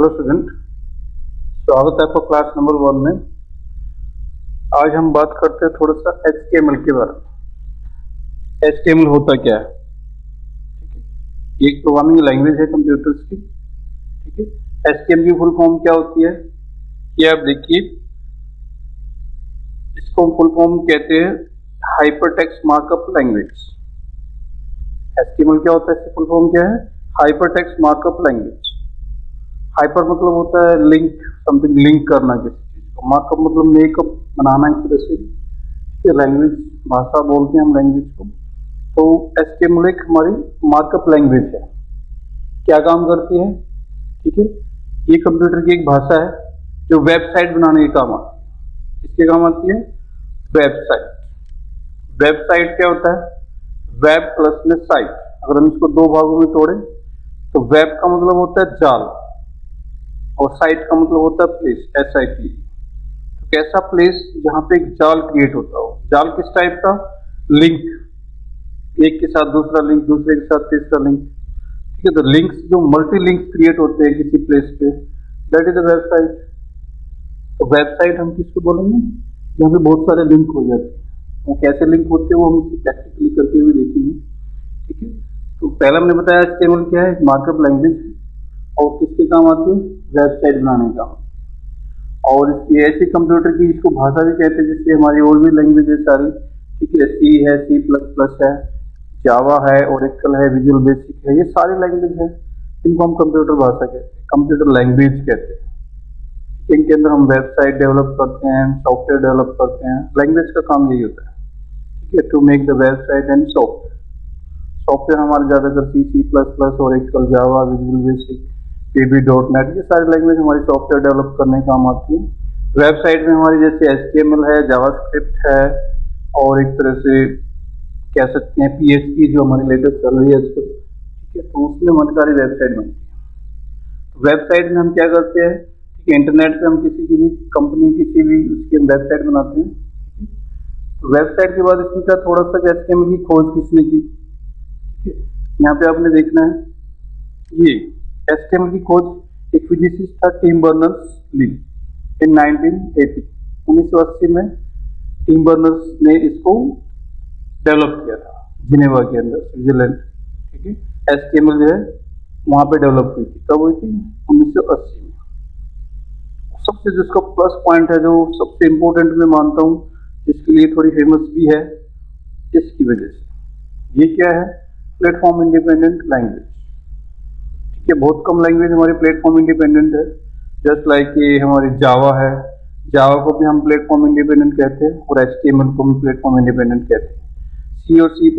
Hello student, स्वागत है आपका क्लास नंबर 1 में। आज हम बात करते हैं थोड़ा सा HTML के बारे में। HTML होता क्या है? ठीक है, ये एक प्रोग्रामिंग लैंग्वेज है कंप्यूटर्स की। ठीक है, HTML की फुल फॉर्म क्या होती है ये आप देखिए। इसको फुल फॉर्म कहते हैं हाइपरटेक्स्ट मार्कअप लैंग्वेज। HTML क्या होता है, इसकी फुल फॉर्म क्या है? Hypertext markup language. हाइपर मतलब होता है लिंक, समथिंग लिंक करना किसी चीज को। मार्कअप मतलब मेकअप बनाना एक तरह से। लैंग्वेज भाषा बोलते हैं हम लैंग्वेज को। तो HTML एक हमारी मार्कअप लैंग्वेज है। क्या काम करती है? ठीक है, ये कंप्यूटर की एक भाषा है जो वेबसाइट बनाने के काम आती है। किसके काम आती है? वेबसाइट। वेबसाइट क्या होता है? वेब प्लस में साइट। अगर हम इसको दो भागों में तोड़ें तो वेब का मतलब होता है जाल और साइट का मतलब होता है प्लेस, SIT। तो कैसा प्लेस? जहां पे एक जाल क्रिएट होता हो। जाल किस टाइप का? लिंक, एक के साथ दूसरा लिंक, दूसरे के साथ तीसरा लिंक। ठीक है, तो लिंक्स जो मल्टी लिंक्स क्रिएट होते हैं किसी प्लेस पे, दैट इज अ वेबसाइट। तो वेबसाइट हम किसको बोलेंगे? जहाँ पे बहुत सारे लिंक हो जाते हैं। वो कैसे लिंक होते हैं वो हम इसको प्रैक्टिकली करके हुए देखेंगे। ठीक है, तो पहले हमने बताया HTML क्या है, एक मार्कअप लैंग्वेज और किसके काम आती है? वेबसाइट बनाने का। और इसकी ऐसी कंप्यूटर की इसको भाषा भी कहते हैं जिससे हमारी और भी लैंग्वेज है सारी। ठीक है, C है, C++ है, जावा है, ओरेकल है, विजुअल बेसिक है, ये सारी लैंग्वेज है। इनको हम कंप्यूटर भाषा कहते हैं, कंप्यूटर लैंग्वेज कहते हैं। इनके अंदर हम वेबसाइट डेवलप करते हैं, सॉफ्टवेयर डेवलप करते हैं। लैंग्वेज का काम यही होता है। ठीक है, to make the website and software. Software हमारे ज्यादातर C++, Oracle, Java, visual basic, VB.NET, ये सारी लैंग्वेज हमारी सॉफ्टवेयर डेवलप करने का काम आती है। वेबसाइट में हमारी जैसे HTML है, जावास्क्रिप्ट है और एक तरह से कह सकते हैं PHP जो हमारी लेटेस्ट चल रही है आजकल। ठीक है, तो उसमें हमारी सारी वेबसाइट बनती है। वेबसाइट में हम क्या करते हैं कि इंटरनेट पे हम किसी की भी कंपनी, किसी भी उसकी हम वेबसाइट बनाते हैं। तो वेबसाइट के बाद इसमें क्या थोड़ा सा HTML की खोज किसने की? ठीक है, यहाँ पे आपने देखना है ये HTML की खोज एक फिजिसिस्ट था, टिम बर्नर्स-ली, इन 1980 में टिम बर्नर्स ने इसको डेवलप किया था जिनेवा के अंदर, स्विट्जरलैंड। ठीक है, HTML जो है वहां पे डेवलप हुई थी। कब हुई थी? 1980 में। सबसे जिसका प्लस पॉइंट है, जो सबसे इंपॉर्टेंट मैं मानता हूँ, जिसके लिए थोड़ी फेमस भी है इसकी वजह से, ये क्या है? Platform independent language. ठीक है, बहुत कम लैंग्वेज हमारी प्लेटफॉर्म इंडिपेंडेंट है। जस्ट लाइक ये हमारी जावा है, जावा को भी हम प्लेटफॉर्म इंडिपेंडेंट कहते हैं और HTML को भी प्लेटफॉर्म इंडिपेंडेंट कहते हैं। C और C++,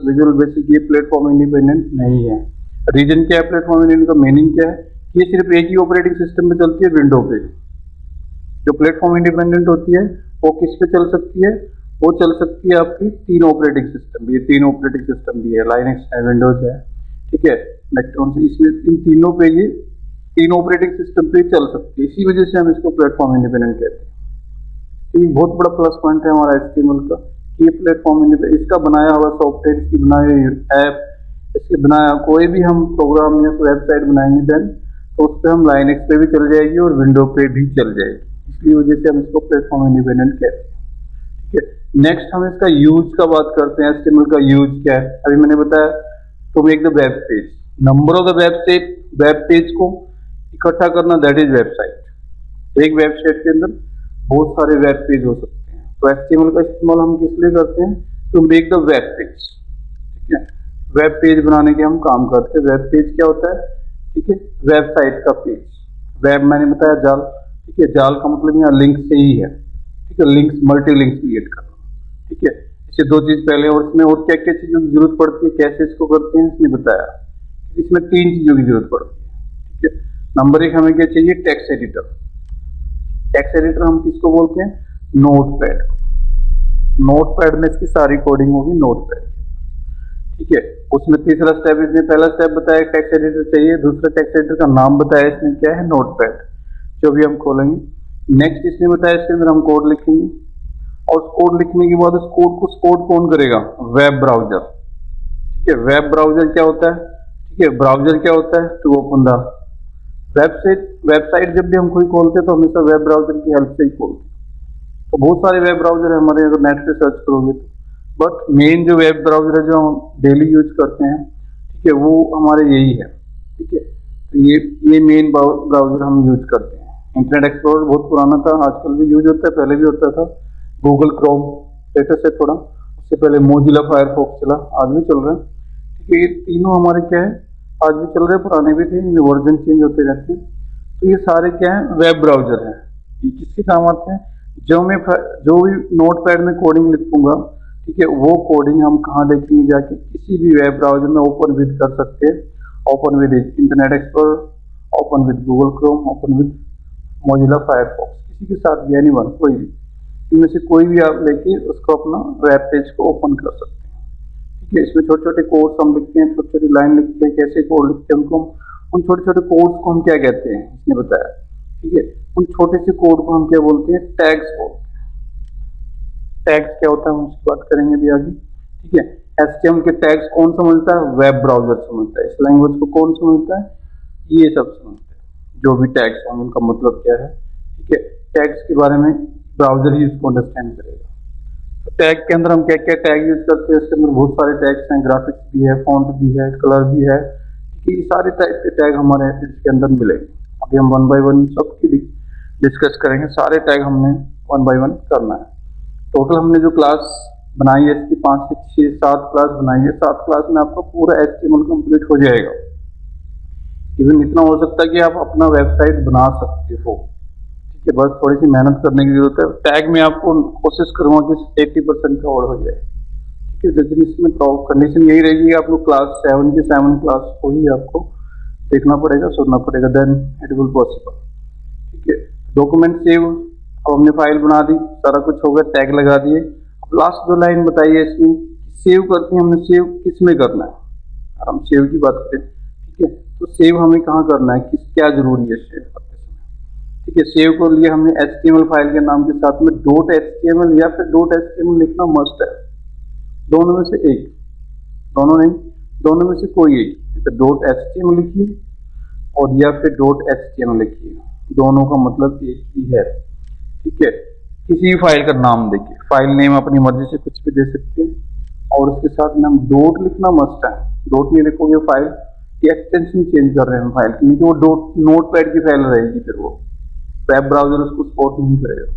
विजुअल बेसिक, ये प्लेटफॉर्म इंडिपेंडेंट नहीं है। रीजन क्या है प्लेटफॉर्म इंडिपेंडेंट का? मीनिंग क्या है? ये सिर्फ एक ही ऑपरेटिंग सिस्टम में चलती है, विंडो पे। जो प्लेटफॉर्म इंडिपेंडेंट होती है वो किस पे चल सकती है? वो चल सकती है आपकी 3 ऑपरेटिंग सिस्टम। ये 3 ऑपरेटिंग सिस्टम भी है, लाइनक्स है, विंडोज है, ठीक है, मैकओएस। इसमें इन तीनों पे ये 3 ऑपरेटिंग सिस्टम पे चल सकती है। इसी वजह से हम इसको प्लेटफॉर्म इंडिपेंडेंट कहते हैं। तो ये बहुत बड़ा प्लस पॉइंट है हमारा HTML का, ये प्लेटफॉर्म इंडिपेंडेंट। इसका बनाया हुआ सॉफ्टवेयर, इसकी बनाई हुई ऐप, इसके बनाया कोई भी हम प्रोग्राम या वेबसाइट बनाएंगे देन तो उस पर हम लाइनक्स पे भी चल जाएगी और विंडो पे भी चल जाएगी। इसलिए वजह से हम इसको प्लेटफॉर्म इंडिपेंडेंट कहते हैं। ठीक है, नेक्स्ट हम इसका यूज का बात करते हैं। HTML का यूज क्या है? अभी मैंने बताया to make the web page, number of the web page को इकट्ठा करना, दैट इज वेबसाइट। एक वेबसाइट के अंदर बहुत सारे वेब पेज हो सकते हैं। तो HTML का इस्तेमाल हम किस लिए करते हैं? To make the web page. ठीक है, वेब पेज बनाने के हम काम करते हैं। वेब पेज क्या होता है? ठीक है, वेबसाइट का पेज। वेब मैंने बताया जाल। ठीक है, जाल का मतलब यहाँ लिंक से ही है। ठीक है, लिंक्स, मल्टी लिंक्स क्रिएट करना। ठीक है, इससे 2 चीज पहले, और इसमें और क्या क्या चीजों की जरूरत पड़ती है, कैसे इसको करते हैं, इसने बताया। इसमें 3 चीजों की जरूरत पड़ती है। ठीक है, नंबर 1 हमें क्या चाहिए? Text editor. टेक्स्ट एडिटर हम किसको बोलते हैं? नोटपैड। नोटपैड में इसकी सारी कोडिंग होगी नोटपैड। ठीक है, उसमें तीसरा स्टेप, इसने पहला स्टेप बताया टेक्स्ट एडिटर चाहिए, दूसरा टेक्स्ट एडिटर का नाम बताया इसने क्या है? नोटपैड, जो भी हम खोलेंगे। नेक्स्ट इसने बताया इसके अंदर हम कोड लिखेंगे और कोड लिखने के बाद उस कोड कौन करेगा? Web browser. ठीक है, वेब ब्राउजर क्या होता है? ठीक है, ब्राउजर क्या होता है? टू ओपन द वेबसाइट जब भी हम कोई खोलते हैं तो हमेशा वेब ब्राउजर की हेल्प से ही खोलते हैं। तो बहुत सारे वेब ब्राउजर है हमारे, अगर नेट पे सर्च करोगे तो, बट मेन जो वेब ब्राउजर है जो हम डेली यूज करते हैं, ठीक है, वो हमारे यही है। ठीक है, तो ये मेन ब्राउजर हम यूज करते हैं। इंटरनेट एक्सप्लोरर बहुत पुराना था, आजकल भी यूज होता है, पहले भी होता था। गूगल क्रोम लेटेस्ट है थोड़ा, उससे पहले मोजिला फायरफॉक्स चला, आज भी चल रहा है। ठीक है, ये तीनों हमारे क्या है, आज भी चल रहे हैं, पुराने भी थे, इनमें वर्जन चेंज होते रहते हैं। तो ये सारे क्या है, वेब ब्राउजर है। ये किसके काम आते हैं, जो भी नोटपैड में कोडिंग लिखूंगा, ठीक है, वो कोडिंग हम कहाँ देखेंगे, जाके किसी भी वेब ब्राउजर में ओपन विद कर सकते हैं। Open with internet explorer, open with Google Chrome, open with Mozilla Firefox, किसी के साथ भी, एनीवन, कोई भी, इनमें से कोई भी आप लेके उसको अपना वेब पेज को ओपन कर सकते हैं। ठीक है, इसमें छोटे छोटे कोड्स हम लिखते हैं, छोटी छोटी लाइन लिखते हैं, कैसे कोड लिखते हैं उनको, उन छोटे छोटे कोड्स को हम क्या कहते हैं, इसने बताया। ठीक है, उन छोटे से कोड को हम क्या बोलते हैं, टैग्स बोलते हैं। टैग्स क्या होता है हम उसकी बात करेंगे अभी आगे। ठीक है, एचटीएमएल के टैग्स कौन समझता है, वेब ब्राउजर समझता है। इस लैंग्वेज को कौन समझता है, ये सब समझते हैं, जो भी टैग्स होंगे उनका मतलब क्या है। ठीक है, टैग्स के बारे में ब्राउजर ही इसको अंडरस्टैंड करेगा। तो टैग के अंदर हम क्या क्या टैग यूज करते हैं, इसके अंदर बहुत सारे टैग्स हैं, ग्राफिक्स भी है, फॉन्ट भी है, कलर भी है। ठीक है, ये सारे टाइप के टैग हमारे इसके अंदर मिलेंगे। अभी हम 1 बाय 1 सबकी डिस्कस करेंगे, सारे टैग हमने 1 बाय 1 करना है। टोटल हमने जो क्लास बनाई है, इसकी 5 से 6 7 क्लास बनाई है। 7 क्लास में आपका पूरा एचटीएमएल कंप्लीट हो जाएगा। इवन इतना हो सकता है कि आप अपना वेबसाइट बना सकते हो। ठीक है, बस थोड़ी सी मेहनत करने की जरूरत है। टैग में आपको कोशिश करूंगा कि 80% कवर हो जाए। ठीक है, लेकिन इसमें तो कंडीशन यही रहेगी, आप लोग क्लास 7 की 7 क्लास को ही आपको देखना पड़ेगा, सुनना पड़ेगा, देन इट विल पॉसिबल। ठीक है, डॉक्यूमेंट सेव, अब हमने फाइल बना दी, सारा कुछ हो गया, टैग लगा दिए। अब लास्ट 2 लाइन बताइए इसमें, सेव करते हैं हमने, सेव किस में करना है, और हम सेव की बात करें। ठीक है, तो सेव हमें कहाँ करना है, क्या जरूरी है सेव करते समय। ठीक है, सेव को लिए हमने एचटीएमएल फाइल के नाम के साथ में .html या फिर .html लिखना मस्ट है। दोनों में से एक, दोनों नहीं, दोनों में से कोई एक, तो .html लिखिए और या फिर .html लिखिए, दोनों का मतलब एक ही है। ठीक है, किसी भी फाइल का नाम देखिए, फाइल नेम अपनी मर्जी से कुछ भी दे सकते हैं, और उसके साथ में हम डॉट लिखना मस्ट है। डॉट नहीं लिखोगे फाइल की एक्सटेंशन चेंज कर रहे हैं फाइल की, नहीं तो वो नोटपैड की फाइल रहेगी, फिर वो वेब ब्राउजर उसको सपोर्ट नहीं करेगा।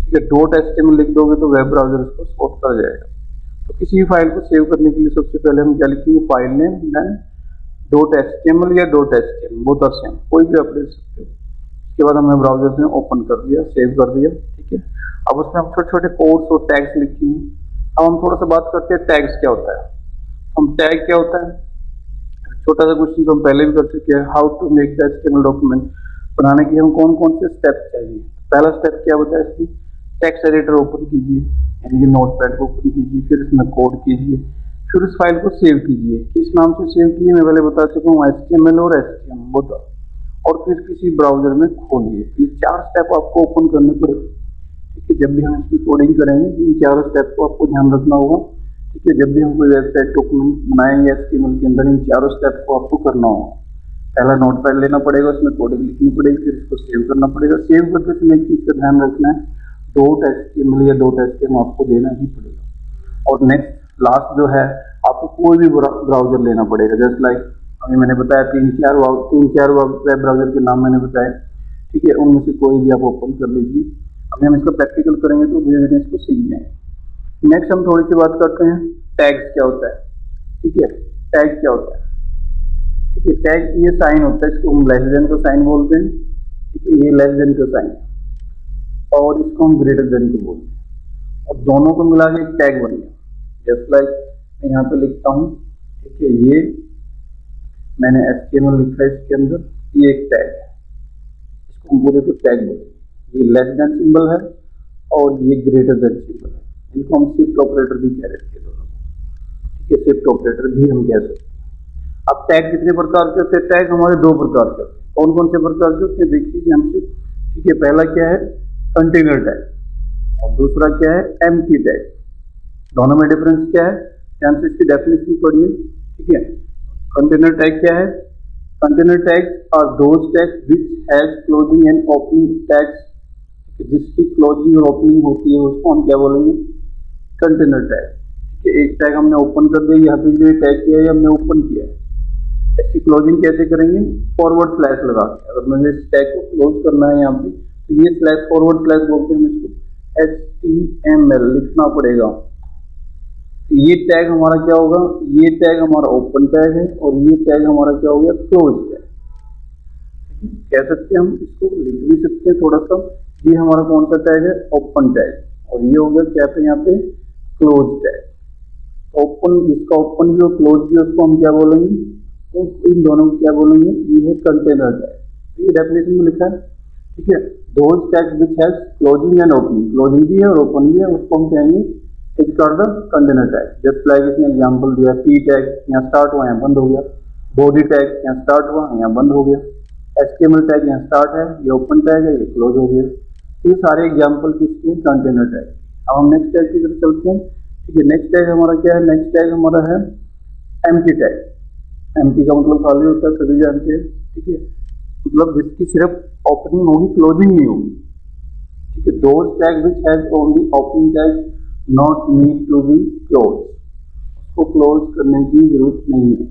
ठीक है, .html लिख दोगे तो वेब ब्राउजर उसको सपोर्ट कर जाएगा। तो किसी भी फाइल को सेव करने के लिए सबसे पहले हम क्या लिखेंगे, फाइल नेम, देन .html या .html, बहुत आसान, कोई भी आप ले सकते हो। उसके बाद हमने ब्राउजर में ओपन कर दिया, सेव कर दिया। ठीक है, अब उसमें हम छोटे छोटे कोड्स और टैग्स लिखेंगे। अब हम थोड़ा सा बात करते हैं टैग्स क्या होता है। हम टैग क्या होता है, छोटा सा क्वेश्चन तो हम पहले भी कर चुके हैं, how to make the HTML document बनाने के लिए हम कौन कौन से स्टेप चाहिए। पहला स्टेप क्या होता है, इसमें टेक्स्ट एडिटर ओपन कीजिए, यानी कि नोटपैड को ओपन कीजिए, फिर इसमें कोड कीजिए, फिर उस फाइल को सेव कीजिए। किस नाम से सेव कीजिए मैं पहले बता चुका हूँ, HTML और HTML बोथ, और फिर किसी ब्राउजर में खोलिए। ये 4 स्टेप आपको ओपन करने पड़ेंगे। ठीक है, जब भी हम इसकी कोडिंग करेंगे इन 4 स्टेप को आपको ध्यान रखना होगा। ठीक है, जब भी हम कोई वेबसाइट डॉक्यूमेंट बनाएंगे HTML के अंदर, इन 4 स्टेप को आपको करना होगा। पहला नोटपैड लेना पड़ेगा, उसमें कोडिंग लिखनी पड़ेगी, फिर इसको सेव करना पड़ेगा। सेव करते समय एक चीज का ध्यान रखना है, .html या .html आपको देना ही पड़ेगा। और नेक्स्ट लास्ट जो है, आपको कोई भी ब्राउजर लेना पड़ेगा। जस्ट लाइक अभी मैंने बताया 3-4 वेब ब्राउजर के नाम मैंने बताए। ठीक है, उनमें से कोई भी आप ओपन कर लीजिए। अभी हम इसका प्रैक्टिकल करेंगे तो धीरे धीरे इसको सीख जाएंगे। नेक्स्ट हम थोड़ी सी बात करते हैं, टैग्स क्या होता है। ठीक है, टैग क्या होता है। ठीक है, टैग ये साइन होता है, इसको हम लेस देन का साइन बोलते हैं। ठीक है, ये लेस देन का साइन, और इसको हम ग्रेटर देन को बोलते हैं, और दोनों को मिला के एक टैग बन गया। जस्ट लाइक मैं यहाँ पे लिखता हूँ, ठीक है, ये मैंने HTML लिखा है, इसके अंदर ये एक टैग है, इसको हम पूरे को टैग बोलेंगे। ये लेस देन सिंबल है और ये ग्रेटर देन सिंबल है, इनको हम शिफ्ट ऑपरेटर भी कह रहे थे दोनों को। ठीक है, शिफ्ट ऑपरेटर भी हम कह सकते हैं। अब टैग कितने प्रकार के होते हैं, टैग हमारे 2 प्रकार के होते हैं। कौन कौन से प्रकार के होते हैं देखिए हमसे। ठीक है, पहला क्या है, कंटेनर टैग, और दूसरा क्या है, एम्प्टी टैग। दोनों में डिफरेंस क्या है, ध्यान से इसकी डेफिनेशन पढ़िए। ठीक है, कंटेनर टैग क्या है, container tags are those tags which has closing and opening tags, जिसकी क्लोजिंग और ओपनिंग होती है उसको हम क्या बोलेंगे, कंटेनर टैग। ठीक है, एक टैग हमने ओपन कर दिया, यहाँ पे जो टैग किया है हमने ओपन किया है, इसकी क्लोजिंग कैसे करेंगे, फॉरवर्ड स्लैश लगा के। अगर मुझे इस टैग को क्लोज करना है यहाँ पे तो ये स्लैश फॉरवर्ड स्लैश बोलते हैं, हम इसको HTML लिखना पड़ेगा। ये टैग हमारा क्या होगा, ये टैग हमारा ओपन टैग है और ये टैग हमारा क्या हो गया, क्लोज टैग। कह सकते हैं हम इसको लिख भी सकते हैं थोड़ा सा, ये हमारा कौन सा टैग है, ओपन टैग, और ये हो गया क्या पे यहाँ पे क्लोज टैग। ओपन, जिसका ओपन भी और क्लोज भी उसको हम क्या बोलेंगे, तो इन दोनों को क्या बोलेंगे, ये है कंटेनर टैग। ये डेफिनेशन में लिखा है। ठीक है, those tags which has closing and opening, closing भी है और ओपन भी है, उसको हम कहेंगे is called the container tag. Just like इसने एग्जांपल दिया, पी टैग यहाँ स्टार्ट हुआ यहाँ बंद हो गया, बॉडी टैग यहाँ स्टार्ट हुआ यहाँ बंद हो गया, HTML टैग यहाँ स्टार्ट है, ये ओपन टैग है, ये क्लोज हो गया। ये सारे एग्जांपल किसके, कंटेनर टैग। अब हम नेक्स्ट टैग की तरफ चलते हैं। ठीक है, नेक्स्ट टैग हमारा क्या है, नेक्स्ट टैग हमारा है एम्प्टी टैग। एम्प्टी का मतलब खाली होता है, सभी जानते हैं। ठीक है, मतलब जिसकी सिर्फ ओपनिंग होगी, क्लोजिंग नहीं होगी। ठीक है, those tag which has only opening tag not need to be close, उसको क्लोज करने की जरूरत नहीं है।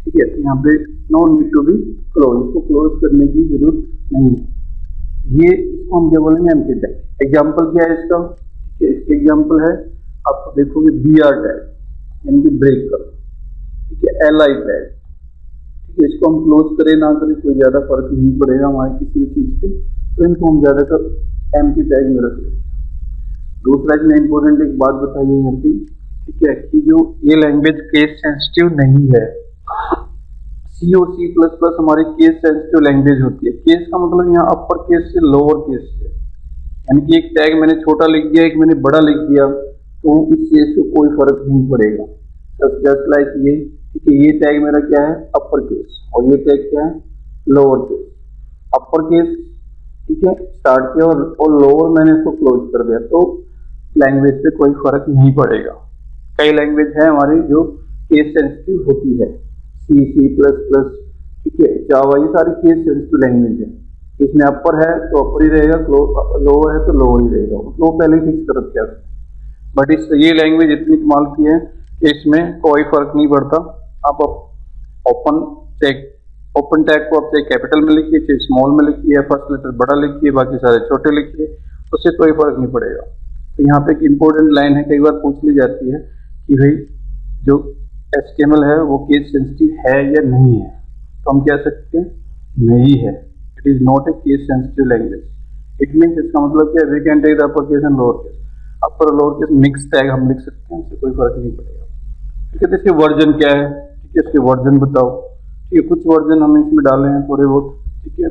ठीक है, तो यहाँ पे no need to be close, इसको क्लोज करने की जरूरत नहीं है। ये इसको हम क्या बोलेंगे, एम्प्टी टैग। एग्जांपल क्या है इसका, ठीक है, इसका एग्जांपल है, आप देखोगे BR टैग यानी कि ब्रेक कर। ठीक है, LI टैग। ठीक है, इसको हम क्लोज करें ना करें कोई ज्यादा फर्क नहीं पड़ेगा हमारे किसी भी चीज पे, तो इनको हम ज्यादातर एम्प्टी टैग में रख लेते हैं। दूसरा इसमें इंपॉर्टेंट एक बात बताइए यहाँ पे, ठीक है, कि जो ये लैंग्वेज केस सेंसिटिव नहीं है। C और C++ हमारी केस सेंसिटिव लैंग्वेज होती है। केस का मतलब यहाँ अपर केस से लोअर केस है, यानी कि एक टैग मैंने छोटा लिख दिया, एक मैंने बड़ा लिख दिया, तो इस केस से कोई फर्क नहीं पड़ेगा। जस्ट लाइक ये, ठीक है, ये टैग मेरा क्या है, अपर केस, और ये टैग क्या है, लोअर केस। अपर केस, ठीक है, स्टार्ट किया और लोअर मैंने इसको क्लोज कर दिया, तो लैंग्वेज पे कोई फर्क नहीं पड़ेगा। कई लैंग्वेज है हमारी जो केस सेंसिटिव होती है, C++, ठीक है, जावा, ये सारी केस सेंसिटिव लैंग्वेज है। इसमें अपर है तो अपर ही रहेगा, लोअर है तो लोअर ही रहेगा, वो पहले फिक्स कर रखा है। बट इस ये लैंग्वेज इतनी कमाल की है कि इसमें कोई फर्क नहीं पड़ता। आप ओपन टैग को आप चाहे कैपिटल में लिखिए, चाहे स्मॉल में लिखिए, फर्स्ट लेटर बड़ा लिखिए, बाकी सारे छोटे लिखिए, उससे कोई फर्क नहीं पड़ेगा। तो यहाँ पे एक इंपॉर्टेंट लाइन है, कई बार पूछ ली जाती है कि भाई जो HTML है वो केस सेंसिटिव है या नहीं है, तो हम कह सकते हैं नहीं है, it is not a case sensitive language. It means, इसका मतलब क्या है, we can take the upper case and lower case. Upper और लोअर केस मिक्स टैग हम लिख सकते हैं, उससे कोई फर्क नहीं पड़ेगा। ठीक है, तो इसके वर्जन क्या है, ठीक है, इसके वर्जन बताओ। ठीक है, कुछ वर्जन हम इसमें डाले हैं थोड़े बहुत। ठीक है,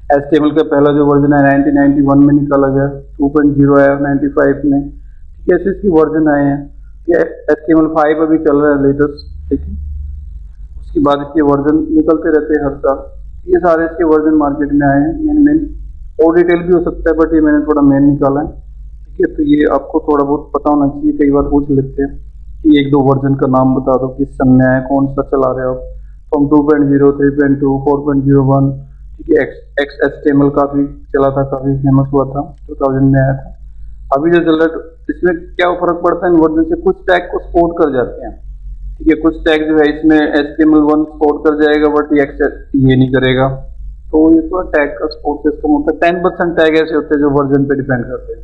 HTML का पहला जो वर्जन है 1991 में निकाला गया, 2.0 आया 95 में। ठीक है, ऐसे इसके वर्जन आए हैं। HTML5 अभी चल रहा है लेटेस्ट। ठीक है, उसके बाद इसके वर्जन निकलते रहते हैं हर साल। ये सारे इसके वर्जन मार्केट में आए हैं। मेन और डिटेल भी हो सकता है, बट ये मैंने थोड़ा मेन निकाला है। ठीक है, तो ये आपको थोड़ा बहुत पता होना चाहिए। कई बार पूछ लेते हैं कि एक दो वर्जन का नाम बता दो, किस सन में आया, कौन सा चला रहे हो आप। तो हम 2.0, 3.2, 4.01, ठीक है, XHTML काफी चला था, काफी फेमस हुआ था, 2000 में आया था। अभी जो चल रहा है, इसमें क्या फर्क पड़ता है इन वर्जन से, कुछ टैग को सपोर्ट कर जाते हैं। ठीक है, कुछ टैग जो है इसमें HTML1 सपोर्ट कर जाएगा, बट ये नहीं करेगा। तो ये थोड़ा टैग का सपोर्ट सिस्टम होता है। 10% टैग ऐसे होते हैं जो वर्जन पे डिपेंड करते हैं,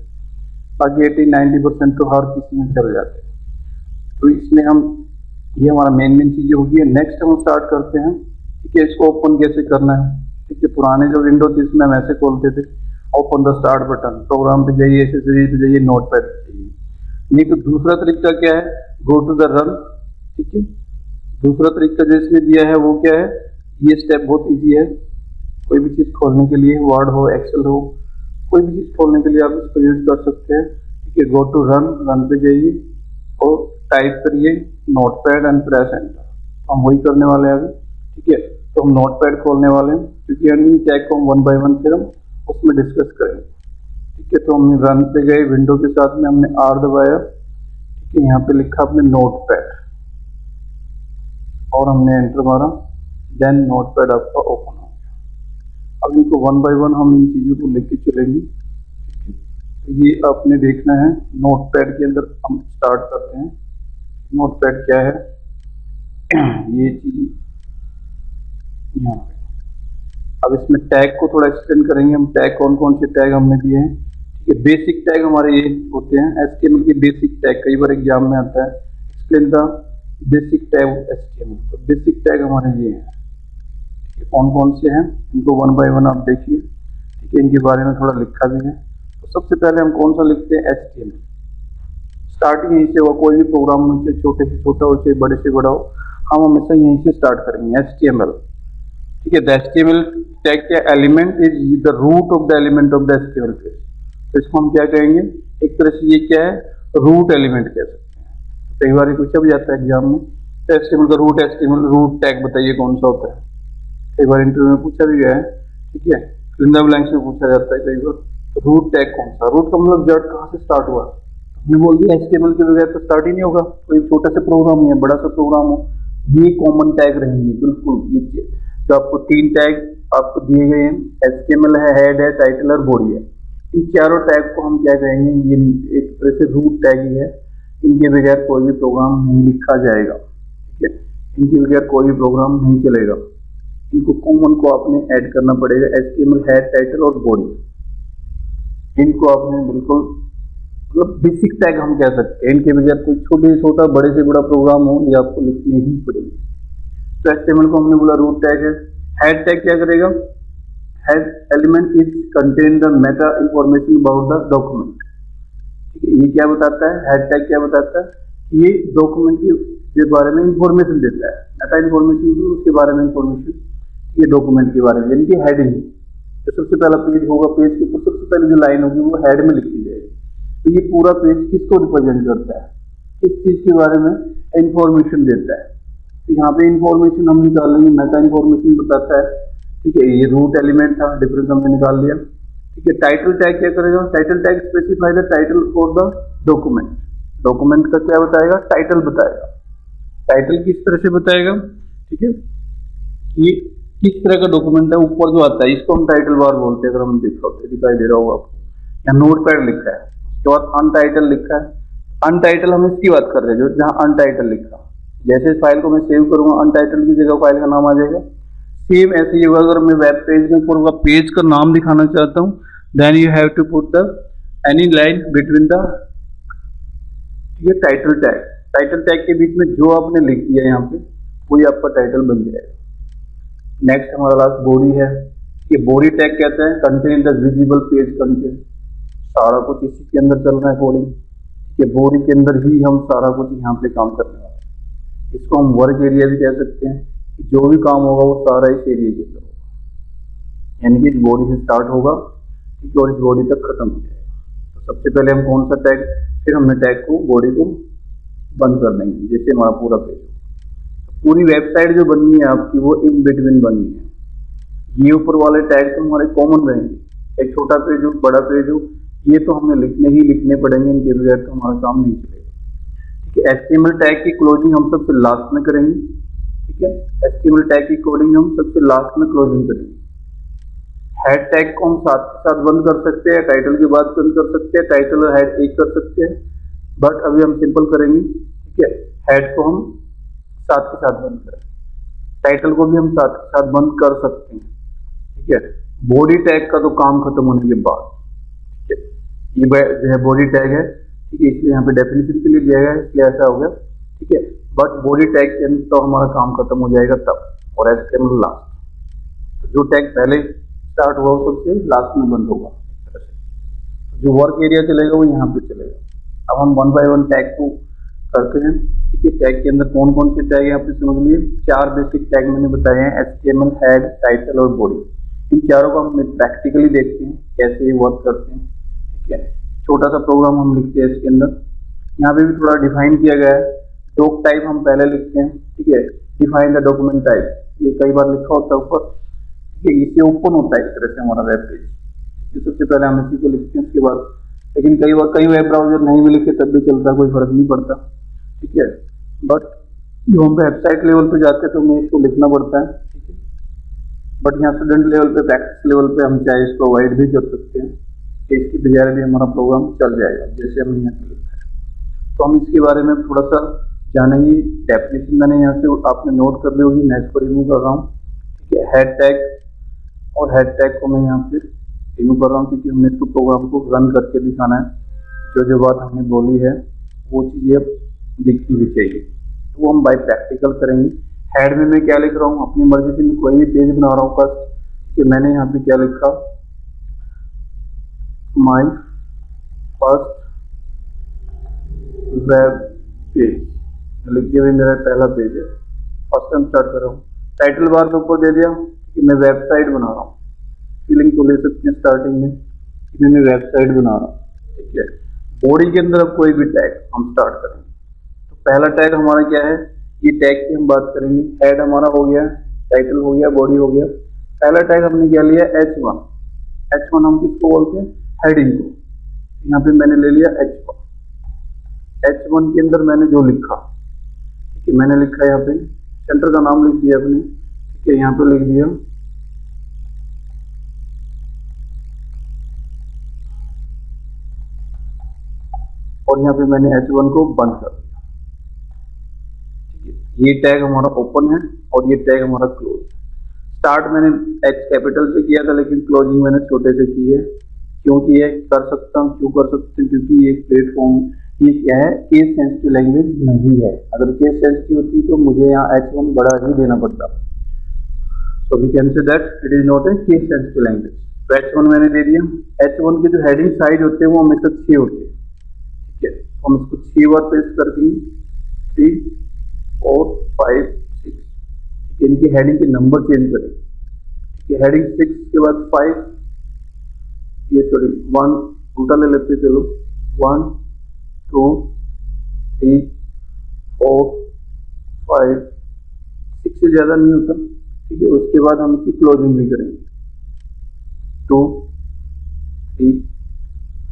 बाकी 80-90% तो हर किसी में चल जाते हैं। तो इसमें हम, ये हमारा मेन चीजें होगी। नेक्स्ट हम स्टार्ट करते हैं। ठीक है, इसको ओपन कैसे करना है। ठीक है, पुराने जो विंडो थी इसमें हम ऐसे खोलते थे, open the start button, program पे जाइए, एक्सेसरीज पे जाइए, नोटपैड पे जाइए। नहीं तो दूसरा तरीका क्या है, गो टू द रन। ठीक है, दूसरा तरीका जो इसमें दिया है वो क्या है, ये स्टेप बहुत इजी है। कोई भी चीज खोलने के लिए, वर्ड हो, एक्सेल हो, कोई भी चीज खोलने के लिए आप इसको यूज कर सकते हैं। ठीक है, गो टू रन, रन पे जाइए और टाइप करिए नोटपैड एंड प्रेस एंटर। हम वही करने वाले हैं अभी। ठीक है, तो हम नोटपैड खोलने वाले हैं, क्योंकि अर्निंग टैग को हम 1 by 1 फिर हम उसमें डिस्कस करेंगे। ठीक है, तो हमने रन पे गए, विंडो के साथ में हमने R दबाया। ठीक है, यहाँ पे लिखा अपने नोटपैड और हमने एंटर मारा, देन नोटपैड आपका अब इनको वन बाय वन हम इन चीज़ों को लेके चलेंगे। ठीक है, तो ये आपने देखना है। नोट पैड के अंदर हम स्टार्ट करते हैं। नोट पैड क्या है, ये चीज़ यहाँ पे। अब इसमें टैग को थोड़ा एक्सप्लेन करेंगे हम। टैग कौन कौन से टैग हमने दिए हैं। ठीक है, बेसिक टैग हमारे ये होते हैं HTML के। बेसिक टैग कई बार एग्जाम में आता है, explain the basic tag HTML। तो बेसिक टैग हमारे ये हैं। ठीक है, कौन कौन से हैं इनको वन बाय वन आप देखिए। ठीक है, इनके बारे में थोड़ा लिखा भी है। तो सबसे पहले हम कौन सा लिखते हैं, HTML। स्टार्टिंग यहीं से हुआ, कोई भी प्रोग्राम में से छोटे से छोटा हो चाहे बड़े से बड़ा हो, हम हमेशा यहीं से स्टार्ट करेंगे, HTML। ठीक है, द HTML टैग का element is the root of the element of the HTML page. तो इसको हम क्या कहेंगे, एक तरह से ये क्या है, रूट एलिमेंट कह सकते हैं। कई बार पूछा भी जाता है एग्जाम में, तो HTML का रूट, HTML रूट टैग बताइए कौन सा होता है। कई बार इंटरव्यू में पूछा भी गया है। ठीक है, फिल इन द ब्लैंक्स में पूछा जाता है कई बार, तो रूट टैग कौन सा। रूट का मतलब जड़ कहाँ से स्टार्ट हुआ। हमने बोल दिया HTML के बगैर तो स्टार्ट ही नहीं होगा। कोई छोटा सा प्रोग्राम ही है, बड़ा सा प्रोग्राम हो, ये कॉमन टैग रहेंगे बिल्कुल। ये जो आपको तीन टैग आपको दिए गए हैं, HTML है, हेड है, टाइटल और बॉडी है। इन चारों टैग को हम क्या कहेंगे, ये एक तरह से रूट टैग ही है। इनके बगैर कोई भी प्रोग्राम नहीं लिखा जाएगा। ठीक है, इनके बगैर कोई भी प्रोग्राम नहीं चलेगा। इनको कॉमन को आपने ऐड करना पड़ेगा, HTML हेड, टाइटल और बॉडी। इनको आपने बिल्कुल मतलब बेसिक टैग हम कह सकते हैं। इनके बगैर कोई छोटे से छोटा, बड़े से बड़ा प्रोग्राम हो, ये आपको लिखने ही पड़ेगी। तो HTML को हमने बोला रूट टैग है। हेड टैग क्या करेगा, head element is contain the Meta information about the document. ठीक है, ये क्या बताता है, हेड टैग क्या बताता है, ये डॉक्यूमेंट के बारे में इंफॉर्मेशन देता है। मेटा इंफॉर्मेशन तो उसके बारे में इंफॉर्मेशन, ये डॉक्यूमेंट के बारे में, यानी कि हेड ही। तो सबसे पहला पेज होगा, पेज के ऊपर सबसे पहले जो लाइन होगी वो हेड में लिखी जाएगी। तो ये पूरा पेज किसको रिप्रेजेंट करता है, किस चीज के बारे में इंफॉर्मेशन देता है। तो यहाँ पे इंफॉर्मेशन हम निकाल लेंगे, मेटा इंफॉर्मेशन बताता है। ठीक है, ये रूट एलिमेंट था, डिफरेंस हमने निकाल लिया। ठीक है, टाइटल टैग क्या करेगा, title tag specify the title for the document. Document का क्या बताएगा, टाइटल बताएगा। टाइटल किस तरह से बताएगा, ठीक है, ये किस तरह का डॉक्यूमेंट है, ऊपर जो आता है इसको हम टाइटल बार बोलते हैं। अगर हम दिखाई दे रहा होगा आपको, यहाँ नोट पैड लिखा है, उसके बाद अनटाइटल लिखा है। अनटाइटल हम इसकी बात कर रहे हैं, जो जहाँ अनटाइटल लिखा, जैसे इस फाइल को मैं सेव करूंगा, अनटाइटल की जगह फाइल का नाम आ जाएगा। सेम ऐसे ही होगा, अगर मैं वेब पेज में पूरा पेज का नाम दिखाना चाहता हूँ, then you have to put the any line between the, ठीक है, टाइटल टैग। टाइटल टैग के बीच में जो आपने लिख दिया यहाँ पे, वही आपका टाइटल बन जाएगा। नेक्स्ट हमारा लास्ट बॉडी है। ये बॉडी टैग कहता है contain the visible page content. सारा कुछ इसी के अंदर चल रहा है कोडिंग के, बॉडी के अंदर ही हम सारा कुछ यहाँ पे काम करने वाले हैं। इसको हम वर्क एरिया भी कह सकते हैं, कि जो भी काम होगा वो सारा इस एरिया के अंदर होगा, यानी कि इस बॉडी से स्टार्ट होगा, ठीक है, और इस बॉडी तक खत्म हो जाएगा। तो सबसे पहले हम कौन सा टैग, फिर हमने टैग को, बॉडी को बंद कर देंगे, जैसे हमारा पूरा पेज हो। पूरी वेबसाइट जो बननी है आपकी, वो इन बिटवीन बननी है। ये ऊपर वाले टैग तो हमारे कॉमन रहेंगे, एक छोटा पेज हो, बड़ा पेज हो, ये तो हमें लिखने पड़ेंगे, इनके बगैर तो हमारा काम नहीं चलेगा। ठीक है, HTML टैग की क्लोजिंग हम सबसे लास्ट में करेंगे। ठीक है, HTML टैग की कोडिंग हम सबसे लास्ट में क्लोजिंग करेंगे। हेड टैग को हम साथ के साथ बंद कर सकते हैं, टाइटल के बाद बंद कर सकते हैं, टाइटल और हेड एक कर सकते हैं, बट अभी हम सिंपल करेंगे। ठीक है, हेड को हम साथ के साथ बंद करें, टाइटल को भी हम साथ के साथ बंद कर सकते हैं। ठीक है, बॉडी टैग का तो काम खत्म होने के बाद, ठीक है, ये जो है बॉडी टैग है, ठीक है, इसलिए यहाँ पे डेफिनेशन के लिए दिया गया है, इसलिए ऐसा हो गया। ठीक है, बट बॉडी टैग के अंदर तो हमारा काम खत्म हो जाएगा तब, और HTML लास्ट। तो जो टैग पहले स्टार्ट हुआ वो सबसे लास्ट में बंद होगा इस तरह से। जो वर्क एरिया चलेगा वो यहाँ पे चलेगा। अब हम वन बाय वन टैग को करते हैं। ठीक है, टैग के अंदर कौन कौन से टैग है आपने समझ लिए। 4 बेसिक टैग मैंने बताए हैं, HTML, हेड, टाइटल और बॉडी। इन चारों को हम प्रैक्टिकली देखते हैं कैसे ये वर्क करते हैं। ठीक है, छोटा सा प्रोग्राम हम लिखते हैं इसके अंदर, यहाँ पे भी थोड़ा डिफाइन किया गया है। डॉक टाइप हम पहले लिखते हैं। ठीक है, डिफाइन द डॉक्यूमेंट टाइप, ये कई बार लिखा होता है ऊपर। ठीक है, इससे ओपन होता है इस तरह से हमारा वेब पेज। सबसे पहले हम इसी को लिखते हैं, उसके बाद, लेकिन कई वेब ब्राउजर नहीं भी लिखे तब भी चलता, कोई फर्क नहीं पड़ता। ठीक है, बट जो हम वेबसाइट लेवल पे जाते हैं तो हमें इसको लिखना पड़ता है। ठीक है, बट यहाँ स्टूडेंट लेवल पे, प्रैक्टिस लेवल पे हम चाहे इसको अवॉइड भी कर सकते हैं कि इसकी बजाय भी हमारा प्रोग्राम चल जाएगा जैसे हमने यहाँ पे लिखा है। तो हम इसके बारे में थोड़ा सा जानेंगे। डेफिनेशन मैंने यहाँ से आपने नोट कर ली होगी, मैं इसको रिमूव कर रहा हूँ। ठीक है, हेड टैग और हेड टैग को मैं यहाँ पे रिमूव कर रहा हूँ क्योंकि हमने इसको प्रोग्राम को रन करके दिखाना है। जो जो बात हमने बोली है वो चीज़ें अब दिखती भी चाहिए, तो वो हम बाय प्रैक्टिकल करेंगे। हेड में मैं क्या लिख रहा हूँ, अपनी मर्जी से मैं कोई भी पेज बना रहा हूँ फर्स्ट, कि मैंने यहाँ पे क्या लिखा, माय फर्स्ट वेब पेज लिख दिया, मेरा पहला पेज है, फर्स्ट टाइम स्टार्ट कर रहा हूँ। टाइटल बार के ऊपर दे दिया कि मैं वेबसाइट बना रहा हूँ, फीलिंग तो ले सकते हैं स्टार्टिंग में कि मैं वेबसाइट बना रहा हूँ। ठीक है, बॉडी के अंदर अब कोई भी टैग हम स्टार्ट करेंगे। तो पहला टैग हमारा क्या है, ये टैग की हम बात करेंगे। हेड हमारा हो गया, टाइटल हो गया, बॉडी हो गया। पहला टैग हमने क्या लिया, H1। H1 हम किसको बोलते हैं, हेडिंग को। यहाँ पे मैंने ले लिया H1। H1 के अंदर मैंने जो लिखा, ठीक है, मैंने लिखा यहाँ पे सेंटर का नाम लिख दिया अपने। ठीक है, यहाँ पे लिख दिया और यहाँ पे मैंने H1 को बंद कर दिया। ठीक है, ये टैग हमारा ओपन है और ये टैग हमारा क्लोज। स्टार्ट मैंने H कैपिटल से किया था लेकिन क्लोजिंग मैंने छोटे से की है। क्योंकि ये कर सकता हूँ, क्यों कर सकते हैं, क्योंकि ये प्लेटफॉर्म ये क्या है, केस सेंसिटिव लैंग्वेज नहीं है। अगर केस सेंसिटिव होती तो मुझे यहाँ H1 बड़ा ही देना पड़ता। So we can say that it is not a case sensitive language. तो H1 मैंने दे दिया। H1 के जो हेडिंग साइज होते हैं वो हमेशा 6 होते हैं। ठीक है, हम इसको 6 बार पेस्ट कर दिए, 3, 4, 5, 6। ठीक है, इनकी हेडिंग के नंबर चेंज करें। ठीक है, हेडिंग 6 के बाद 5, ये सॉरी 1 उल्टा ले लेते, चलो 1, 2, 3, 4, 5, 6 से ज्यादा नहीं होता। ठीक है, उसके बाद हम इसकी क्लोजिंग भी करेंगे, 2, 3,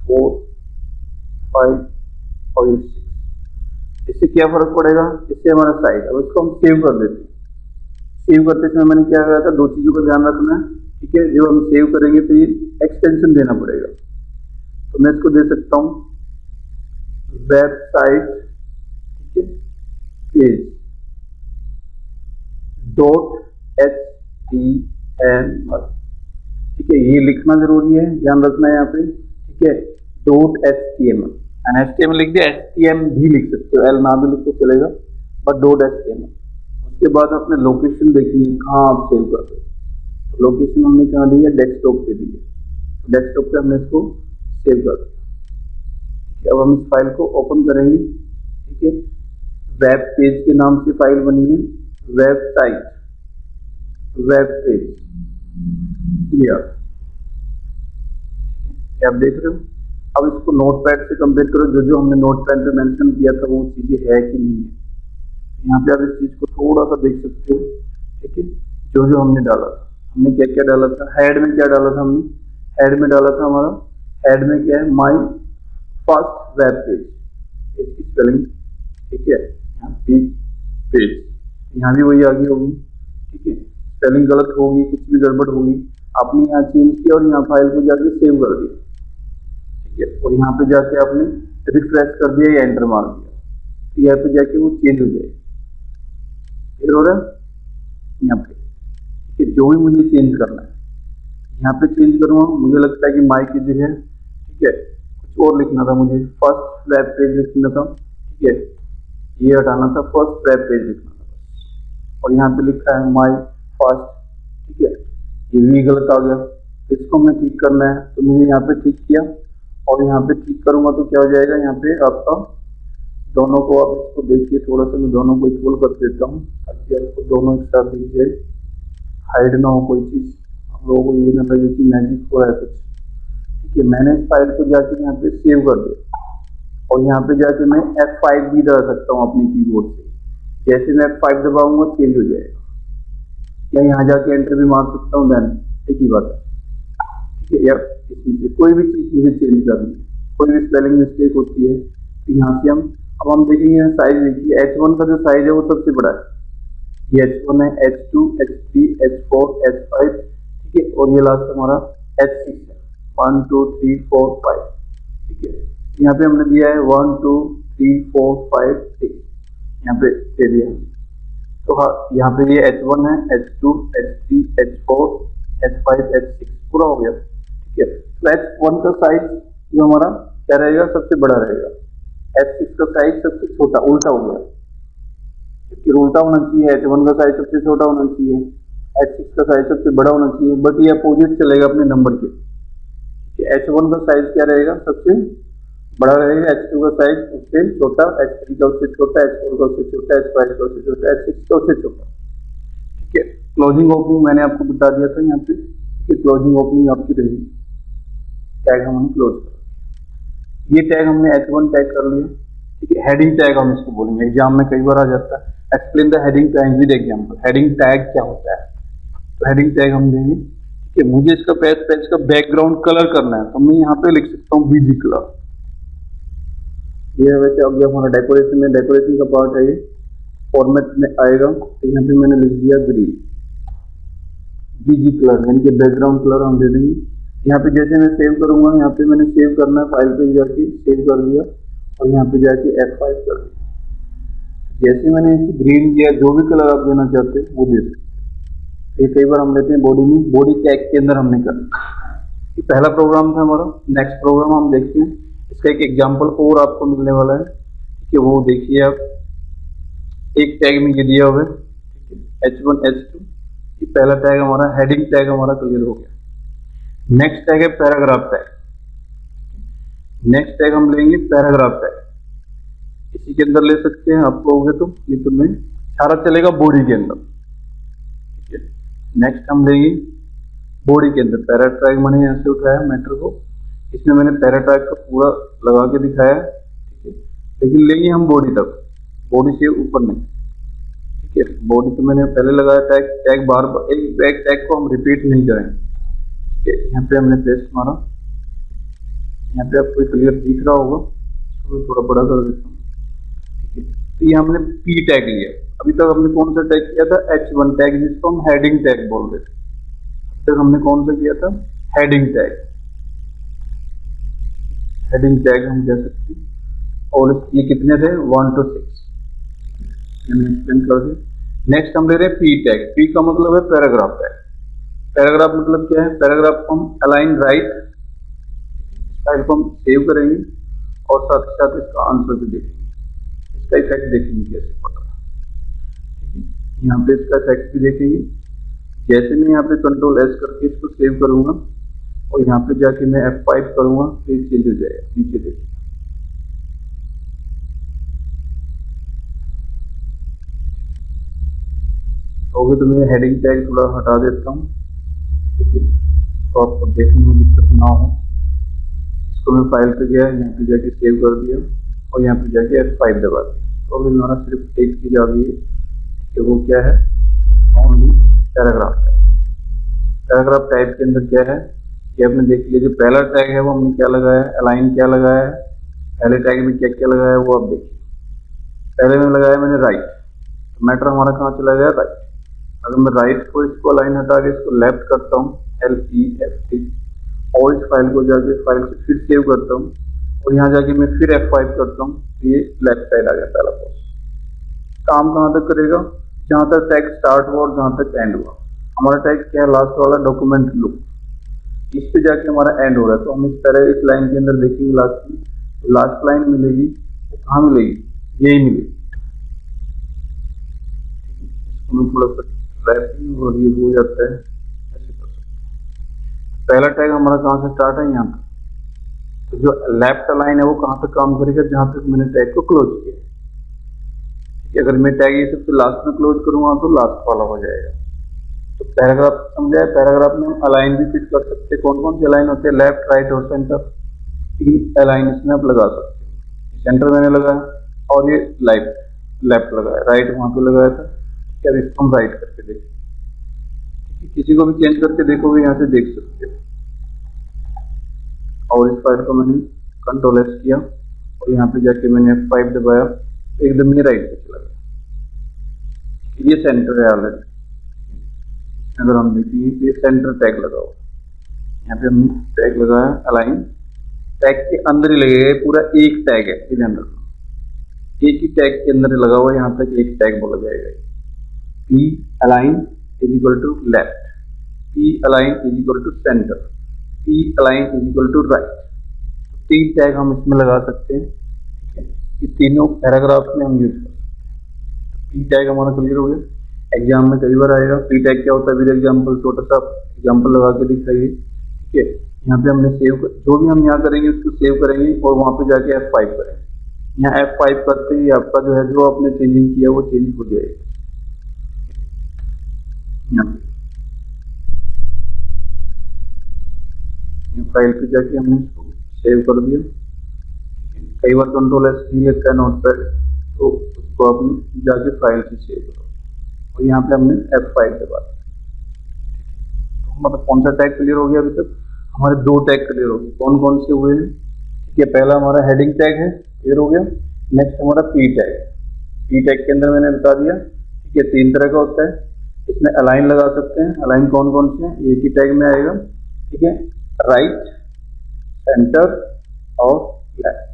4, 5 और ये 6। इससे क्या फर्क पड़ेगा, इससे हमारा साइज। अब इसको हम सेव कर देते हैं। सेव करते समय मैंने क्या कहा था, 2 चीजों का ध्यान रखना है। ठीक है, जब हम सेव करेंगे तो ये एक्सटेंशन देना पड़ेगा। तो मैं इसको दे सकता हूँ वेबसाइट, ठीक है, पेज .html। ठीक है, ये लिखना जरूरी है, ध्यान रखना है यहाँ पे। ठीक है, .html एंड HTML लिख दिया, HTML भी लिख सकते हो, L ना भी लिख तो चलेगा, बट .html। उसके बाद अपने लोकेशन देखनी है, कहाँ आप सेव कर रहे हो। तो लोकेशन हमने कहाँ दी है, डेस्कटॉप पे दी है। तो डेस्कटॉप पे हमने इसको सेव कर दिया। ठीक है, अब हम इस फाइल को ओपन करेंगे। ठीक है, वेब पेज के नाम से फाइल बनी है, वेबसाइट, वेब पेज, ये आप देख रहे हो। अब इसको नोटपैड से कंपेयर करो, जो जो हमने नोटपैड पे मेंशन किया था वो चीजें है कि नहीं है। यहाँ पे आप इस चीज को थोड़ा सा देख सकते हो। ठीक है, जो जो हमने डाला था, हमने क्या क्या डाला था। हेड में क्या डाला था हमने, हेड में डाला था हमारा, हेड में क्या है, माय फर्स्ट वेब पेज, इसकी स्पेलिंग। ठीक है, यहाँ पेज, यहाँ भी वही आगे होगी। ठीक है, स्पेलिंग गलत होगी, कुछ भी गड़बड़ होगी, आपने यहाँ चेंज किया और यहाँ फाइल को जाके सेव कर दिया। ठीक है, और यहाँ पे जाके आपने रिफ्रेश कर दिया या एंटर मार दिया, तो यहाँ पे जाके वो चेंज हो जाएगी। क्लियर हो रहा है यहाँ पे। ठीक है, जो भी मुझे चेंज करना है यहाँ पे चेंज करूँगा। मुझे लगता है कि माई की जगह, ठीक है, कुछ और लिखना था, मुझे फर्स्ट वेब पेज लिखना था। ठीक है, ये हटाना था, फर्स्ट वेब पेज लिखना था, और यहाँ पे लिखा है माई फर्स्ट। ठीक है, ये भी गलत आ गया, इसको हमें ठीक करना है। तो मुझे यहाँ पे ठीक किया और यहाँ पे ठीक करूंगा तो क्या हो जाएगा, यहाँ पे आपका दोनों को, आप इसको देखिए थोड़ा सा, मैं दोनों को इक्वल कर देता हूँ ताकि आपको दोनों एक साथ दिख जाए, हाइड ना हो कोई चीज, हम लोगों को ये ना लगे कि मैजिक हो रहा है कुछ। ठीक है, मैंने इस फाइल को जाके यहाँ पे सेव कर दिया और यहाँ पे जाके मैं F5 भी दबा सकता हूँ अपने कीबोर्ड से। जैसे मैं F5 दबाऊंगा चेंज हो जाएगा, या यहाँ जाके एंटर भी मार सकता हूँ, देन एक ही बात है। ठीक है, या इसमें से कोई भी चीज मुझे चेंज करनी है, कोई भी स्पेलिंग मिस्टेक होती है तो यहाँ से हम, अब हम देखेंगे साइज, देखिए H1 का जो साइज है वो सबसे बड़ा है। ये H1 है, H2, H3, H4, H5, ठीक है, और ये लास्ट हमारा H6 है, 1 2 3 4 5, ठीक है। यहाँ पे हमने दिया है 1 2 3 4 5 6, यहाँ पे दे दिया है। तो हाँ, यहाँ पे ये H1 है, H2, H3, H4, H5, H6 पूरा हो गया, ठीक है। तो H1 का साइज जो हमारा क्या रहेगा, सबसे बड़ा रहेगा। H6 का साइज सबसे छोटा, उल्टा हो गया, जबकि उल्टा होना चाहिए, H1 का साइज सबसे छोटा होना चाहिए, H6 का साइज सबसे बड़ा होना चाहिए, बट ये अपोजिट चलेगा अपने नंबर के। H1 का साइज क्या रहेगा, सबसे बड़ा रहेगा, H2 का साइज उससे छोटा, H3 का उससे छोटा, H4 का उससे छोटा, H5 का उससे छोटा, H6 का उससे छोटा, ठीक है। क्लोजिंग ओपनिंग मैंने आपको बता दिया था यहाँ पे, ठीक है। क्लोजिंग ओपनिंग आपकी रहेगी, टैग हमने क्लोज कर, ये टैग हमने H1 टैग कर लिया, ठीक है। हेडिंग टैग हम इसको बोलेंगे, एग्जाम में कई बार आ जाता है, explain the heading tag with example. Heading tag क्या होता है, तो हेडिंग टैग हम देंगे, ठीक है। मुझे इसका पेज का बैकग्राउंड कलर करना है, तो मैं यहाँ पे लिख सकता हूँ बीजी कलर। ये वैसे अब हमारा डेकोरेशन में, डेकोरेशन का पार्ट है, ये फॉर्मेट में आएगा, तो यहाँ पे मैंने लिख दिया ग्रीन, बीजी कलर, यानी कि बैकग्राउंड कलर हम दे देंगे। यहाँ पे जैसे मैं सेव करूंगा, यहाँ पे मैंने सेव करना है, फाइल पे जाके सेव कर दिया और यहाँ पे जाके F5 कर दिया। जैसे मैंने ग्रीन दिया, जो भी कलर आप देना चाहते हैं वो दे सकते। ये कई बार हम लेते हैं बॉडी में, बॉडी टैग के अंदर हमने करना। ये पहला प्रोग्राम था हमारा। नेक्स्ट प्रोग्राम हम देखते हैं, इसका एक एग्जाम्पल और आपको मिलने वाला है, ठीक है, वो देखिए आप। एक टैग में ये दिया हुआ है, ठीक है, H1 H2, ये पहला टैग हमारा, हेडिंग टैग हमारा क्लियर हो गया। नेक्स्ट टैग है पैराग्राफ टैग। नेक्स्ट टैग हम लेंगे पैराग्राफ टैग, इसी के अंदर ले सकते हैं आप कहोगे तो, नहीं तो मैं सारा चलेगा बॉडी के अंदर, ठीक है। नेक्स्ट हम लेंगे बॉडी के अंदर पैरा टैग, मैंने यहाँ से उठाया मैटर को, इसमें मैंने पैरा टैग का पूरा लगा के दिखाया, ठीक है। लेकिन लेंगे हम बॉडी तक, बॉडी से ऊपर नहीं, ठीक है। बॉडी तो मैंने पहले लगाया टैग, टैग बार बार एक टैग को हम रिपीट नहीं करेंगे, ठीक है। यहाँ पे हमने पेस्ट मारा, यहाँ पे आपको क्लियर दिख रहा होगा, तो थोड़ा बड़ा कर देता हूँ, ठीक है। तो ये हमने P टैग लिया। अभी तक हमने कौन सा टैग किया था, H1 टैग, जिसको हम हेडिंग टैग बोल रहे थे। अब तक हमने कौन सा किया था, हेडिंग टैग। हेडिंग टैग हम कह सकते हैं, और ये कितने थे, 1 to 6, मैंने एक्सप्लेन कर दिया। नेक्स्ट हम ले रहे हैं P टैग। P का मतलब है पैराग्राफ टैग। पैराग्राफ मतलब क्या है, पैराग्राफ को हम अलाइन राइट, फाइल को हम सेव करेंगे और साथ ही साथ इसका आंसर भी देखेंगे, इसका इफेक्ट देखेंगे कैसे पड़ा, ठीक है। यहाँ पे इसका इफेक्ट भी देखेंगे। जैसे मैं यहाँ पे कंट्रोल S करके इसको सेव करूंगा और यहाँ पे जाके मैं F5 करूंगा, तो ये चेंज हो जाएगा, नीचे देखिए। ओके, तो मैं हेडिंग टैग थोड़ा हटा देता हूँ, ठीक है, तो आपको देखने में दिक्कत ना हो। इसको मैं फाइल पे गया, यहाँ पे जाके सेव कर दिया और यहाँ पे जाके F5 दबा दिया, तो अभी हमारा सिर्फ एक चीज आ गई है कि वो क्या है, only paragraph tag. Paragraph type के अंदर क्या है, ये आपने देख लिया। जो पहला टैग है वो हमने क्या लगाया है, अलाइन क्या लगाया है, पहले टैग में क्या क्या लगाया है वो आप देखिए। पहले में लगाया मैंने राइट, तो मैटर हमारा कहाँ चला गया, राइट। अगर मैं राइट को, इसको अलाइन हटा के इसको लेफ्ट करता हूँ, LEFT, और इस फाइल को जाके फाइल से फिर सेव करता हूँ और यहाँ जाके मैं फिर F5 करता हूँ, तो ये लेफ्ट साइड आ गया पहला पोस्ट। काम कहाँ तक करेगा, जहाँ तक टैग स्टार्ट हुआ और जहाँ तक एंड हुआ। हमारा टैग क्या है, लास्ट वाला डॉक्यूमेंट लुक, इस पे जाके हमारा एंड हो रहा है। तो हम इस तरह इस लाइन के अंदर देखेंगे, लास्ट में लास्ट लाइन मिलेगी, तो कहाँ मिलेगी, यही मिलेगी। इसको मैं थोड़ा सा रैपिंग और ये हो जाता है, ऐसे कर सकते हैं। पहला टैग हमारा कहाँ से स्टार्ट है, यहाँ तक। तो जो लेफ्ट लाइन है वो कहाँ तक काम करेगा, जहाँ तक मैंने टैग को क्लोज किया। ठीक है, अगर मैं टैग ये सबसे लास्ट में क्लोज करूंगा तो लास्ट वाला हो जाएगा। तो पैराग्राफ समझाया, पैराग्राफ में हम अलाइन भी फिट कर सकते हैं। कौन कौन से अलाइन होते हैं, लेफ्ट, राइट और सेंटर। तीन अलाइन इसमें आप लगा सकते हैं। सेंटर मैंने लगाया और ये लेफ्ट लगाया, राइट वहां पे लगाया था। क्या इसको हम राइट करके देखें, किसी को भी चेंज करके देखोगे यहाँ से देख सकते हो। और इस फाइल को मैंने कंट्रोल एस किया और यहाँ पे जाके मैंने F5 दबाया, एकदम ये राइट पे चला गया। ये सेंटर है ऑलरेडी। अगर हम देखेंगे तो ये सेंटर टैग लगा हुआ, यहाँ पे हमने टैग लगाया अलाइन, टैग के अंदर ही लगेगा, पूरा एक टैग है, इधर अंदर एक ही टैग के अंदर लगा हुआ है, यहाँ तक एक टैग बोला जाएगा। P align is equal to left, p align is equal to centre, p align is equal to right. तीन टैग हम इसमें लगा सकते हैं, ठीक है, ये तीनों पैराग्राफ में हम यूज कर सकते हैं। पी टैग हमारा क्लियर हो गया। एग्जाम में कई बार आएगा पी टैग क्या होता है, विद एग्जाम्पल, छोटा सा एग्जाम्पल लगा के दिखाइए, ठीक है। यहाँ पे हमने सेव, जो भी हम यहाँ करेंगे उसको सेव करेंगे और वहां पे जाके F5 करेंगे। यहाँ F5 करते ही आपका जो है, जो आपने चेंजिंग किया वो चेंज हो जाएगा। फाइल पे जाके हमने इसको सेव कर दिया। कई बार कंट्रोल एस नहीं लेता है नोटपैड, तो उसको आपने जाके फाइल से सेव करो, और यहाँ पे हमने F5 दबा दिया। तो मतलब कौन सा टैग क्लियर हो गया? अभी तक हमारे दो टैग क्लियर हो गए। कौन कौन से हुए हैं? ठीक है, पहला हमारा हेडिंग टैग है, क्लियर हो गया। नेक्स्ट हमारा पी टैग, पी टैग के अंदर मैंने बता दिया, ठीक है, तीन तरह का होता है। इसमें अलाइन लगा सकते हैं। अलाइन कौन कौन से हैं? एक ही टैग में आएगा, ठीक है, राइट, सेंटर और लेफ्ट।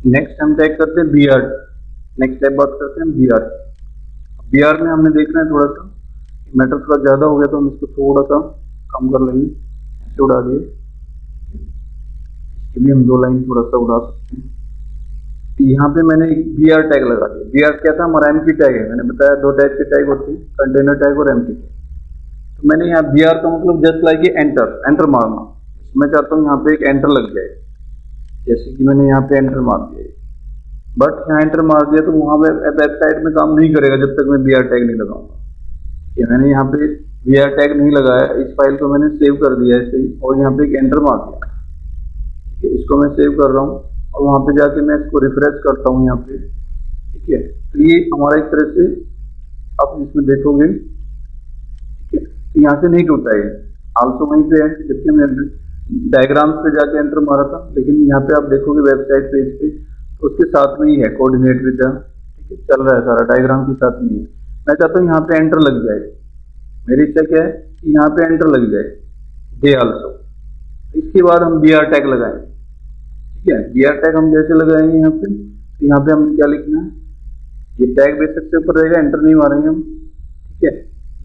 नेक्स्ट हम टैग करते हैं बीआर। नेक्स्ट टैग बात करते हैं बीआर। बीआर में हमने देखना है, थोड़ा सा मैटर थोड़ा ज्यादा हो गया तो हम इसको थोड़ा सा कम कर लेंगे, ऐसे उड़ा दिए। इसके लिए हम दो लाइन थोड़ा सा उड़ा सकते हैं। यहाँ पे मैंने एक बीआर टैग लगा दिया। बीआर क्या था? हमारा एम्प्टी टैग है। मैंने बताया दो टाइप के टैग होते हैं, कंटेनर टैग और एम्प्टी टैग। तो मैंने यहाँ बीआर का मतलब जस्ट लाइक एंटर, एंटर मारना। मैं चाहता हूँ यहाँ पे एक एंटर लग जाए, जैसे कि मैंने यहाँ पे एंटर मार दिया, बट यहाँ एंटर मार दिया तो वहां पे वेबसाइट में काम नहीं करेगा जब तक मैं बीआर टैग नहीं लगाऊंगा। ये मैंने यहाँ पे बीआर टैग नहीं लगाया, इस फाइल को मैंने सेव कर दिया ऐसे ही, और यहाँ पे एक एंटर मार दिया, ठीक है। इसको मैं सेव कर रहा हूँ और वहां पे जाके मैं इसको रिफ्रेश करता हूँ यहाँ पे, ठीक है। तो ये हमारा एक तरह से आप इसमें देखोगे, ठीक है, तो यहाँ से नहीं टूटा है, आल्सो वहीं पे है, जबकि हमने डायग्राम्स पे जाके एंटर मारा था। लेकिन यहाँ पे आप देखोगे वेबसाइट पेज पे तो उसके साथ में ही है, कोऑर्डिनेट विद, ठीक है, चल रहा है सारा, डायग्राम के साथ में ही है। मैं चाहता हूँ यहाँ पे एंटर लग जाए। मेरी इच्छा क्या है कि यहाँ पे एंटर लग जाए, दे आल्सो। इसके बाद हम बीआर टैग लगाएंगे, ठीक है। बीआर टैग हम जैसे लगाएंगे यहाँ पे, तो यहाँ पे हमें क्या लिखना है, ये टैग बेसिक से ऊपर रहेगा, एंटर नहीं मारेंगे हम, ठीक है।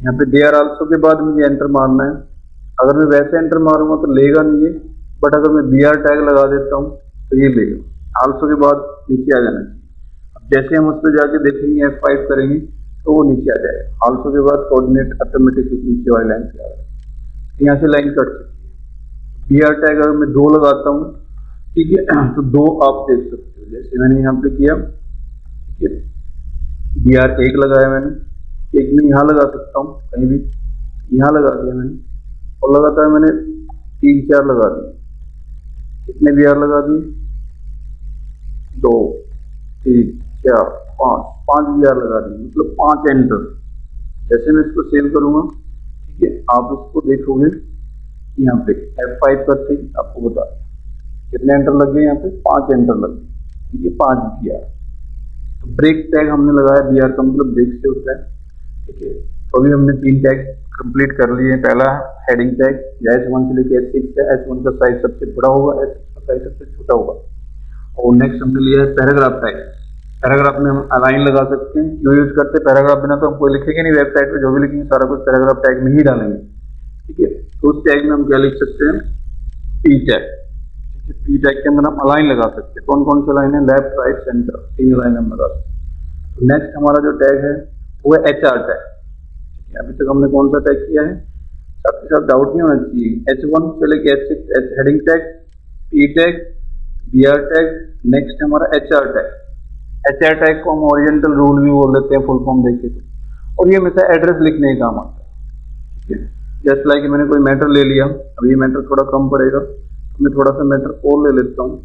यहाँ पे दे आर आल्सो के बाद मुझे एंटर मारना है। अगर मैं वैसे एंटर मारूंगा तो लेगा नहीं ये, बट अगर मैं बीआर टैग लगा देता हूँ तो ये लेगा। आल्सो के बाद नीचे आ जाना चाहिए। अब जैसे हम उस पर जाके देखेंगे, F5 करेंगे तो वो नीचे आ जाएगा। आल्सो के बाद कोऑर्डिनेट ऑटोमेटिक नीचे वाली लाइन पे आ जाएगा। यहाँ से लाइन कट सकती है। बीआर टैग अगर मैं दो लगाता हूँ, ठीक है, तो दो आप देख सकते हो, जैसे मैंने यहाँ पे किया, ठीक है। बीआर एक लगाया मैंने, एक में यहाँ लगा सकता हूँ, कहीं भी यहाँ लगा दिया मैंने, और लगातार मैंने 3-4 लगा दिए। कितने बीआर लगा दिए? 2, 3, 4, 5 बीआर लगा दिए, मतलब 5 एंटर। जैसे मैं इसको सेव करूंगा, ठीक है, आप इसको देखोगे यहाँ पे F5 करते ही आपको बता कितने एंटर लग गए। यहाँ पे 5 एंटर लग गए, ये 5 बीआर। तो ब्रेक टैग हमने लगाया, बीआर का मतलब ब्रेक से होता है, ठीक है। तो अभी हमने 3 टैग कंप्लीट कर लिए। पहला हेडिंग टैग, S1 से लेकर S6 है। S1 का साइज सबसे बड़ा होगा, S6 का साइज सबसे छोटा होगा। और नेक्स्ट हमने लिया है पैराग्राफ टैग। पैराग्राफ में हम अलाइन लगा सकते हैं। क्यों यूज करते हैं पैराग्राफ? बिना तो हम कोई लिखेंगे नहीं, वेबसाइट पे जो भी लिखेंगे सारा कुछ पैराग्राफ टैग में ही डालेंगे, ठीक है। तो उस टैग में हम क्या लिख सकते हैं? पी टैग, ठीक है। पी टैग के अंदर हम अलाइन लगा सकते हैं। कौन कौन से लाइन है? लेफ्ट, राइट, सेंटर, 3 लाइन हम लगा सकते हैं। तो नेक्स्ट हमारा जो टैग है वो है HR टैग। अभी तक हमने कौन सा टैग किया है? सबके साथ डाउट नहीं होना चाहिए। H1 से लेकर H6 heading tag, P tag, BR tag, next हमारा HR टैग। HR टैग को हम ओरिजेंटल रूल भी बोल देते हैं, फुल फॉर्म देखे तो। और ये हमेशा एड्रेस लिखने का काम आता है, ठीक है। जस्ट लाइक मैंने कोई मैटर ले लिया, अब ये मैटर थोड़ा कम पड़ेगा तो मैं थोड़ा सा मैटर और ले लेता हूँ